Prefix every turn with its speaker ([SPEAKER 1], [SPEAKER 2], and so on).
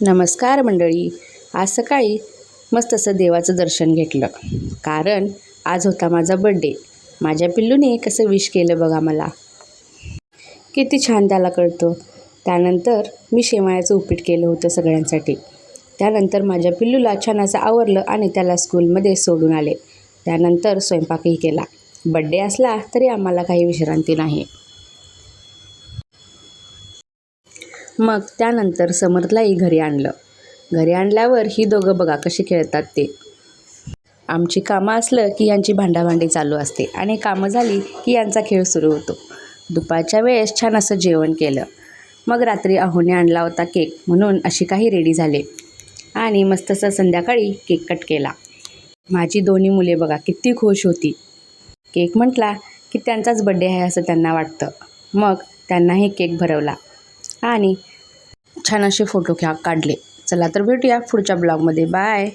[SPEAKER 1] नमस्कार मंडळी. आज सकाळी मस्त असं देवाचं दर्शन घेतलं, कारण आज होता माझा बड्डे. माझ्या पिल्लूने कसं विश केलं बघा मला, किती छान त्याला कळतं. त्यानंतर मी शेवयाचं उपीट केलं होतं सगळ्यांसाठी. त्यानंतर माझ्या पिल्लूला छान असं आवरलं आणि त्याला स्कूलमध्ये सोडून आले. त्यानंतर स्वयंपाकही केला. बड्डे असला तरी आम्हाला काही विश्रांती नाही. मग त्यानंतर समर्थलाही घरी आणलं. घरी आणल्यावर ही दोघं बघा कशी खेळतात ते. आमची कामं असलं की यांची भांडाभांडी चालू असते आणि कामं झाली की यांचा खेळ सुरू होतो. दुपारच्या वेळेस छान असं जेवण केलं. मग रात्री अहोने आणला होता केक, म्हणून अशी काही रेडी झाले आणि मस्त असं संध्याकाळी केक कट केला. माझी दोन्ही मुले बघा किती खुश होती. केक म्हटला की त्यांचाच बड्डे आहे असं त्यांना वाटतं. मग त्यांनाही केक भरवला आणि छान असे फोटो काढले. चला तर भेटूया पुढच्या ब्लॉगमध्ये. बाय.